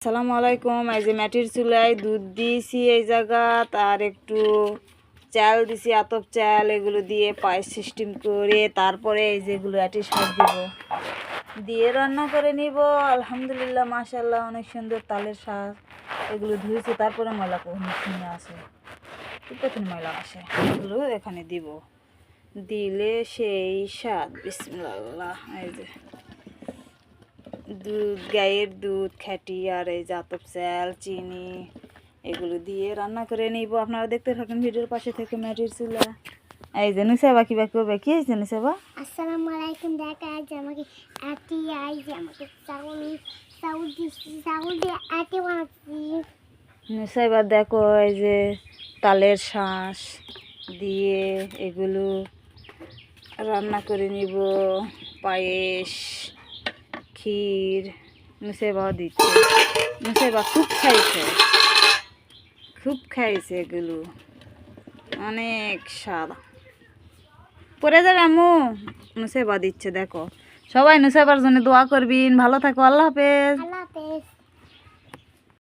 আসসালামু আলাইকুম। এই যে মাটির চুলায় দুধ দিয়েছি এই জায়গা, আর একটু চাল দিছি, আতপ চাল, এগুলো দিয়ে পায়েস সিস্টেম করে তারপরে এই যেগুলো এটি শাক দিব দিয়ে রান্না করে নিব। আলহামদুলিল্লাহ, মাশাআল্লাহ, অনেক সুন্দর তালের শাক। এগুলো ধুয়েছি, তারপরে ময়লা নিয়ে আসে, কতক্ষণ ময়লা আসে, এগুলো এখানে দিব, দিলে সেই স্বাদ। বিসমিল্লাহ। এই যে দুধ, গায়ের দুধ খাঁটি, আর এই জাতপ চাল, চিনি, এগুলো দিয়ে রান্না করে নিব। আপনারা দেখতে থাকেন ভিডিওর পাশে থেকে। মাটির চুলা। এই যে নুসাইবা কি করবে, কি হয়েছে নুসাইবা? আসসালামু আলাইকুম। দেখা আজ আমাকে আটি আমাকে চাউল দিয়ে আটি বানাচ্ছি। নুসাইবা দেখো, এই যে তালের শাঁস দিয়ে এগুলো রান্না করে নিব, পায়েস, ক্ষীর। নুসাইবাও দিচ্ছে, নুসাইবা খুব খাইছে এগুলো, অনেক স্বাদ। পরে যাবে আম্মু। নুসাইবা দিচ্ছে, দেখো। সবাই নুসাইবার জন্য দোয়া করবেন। ভালো থাকো। আল্লাহ হাফেজ। আল্লাহ হাফেজ।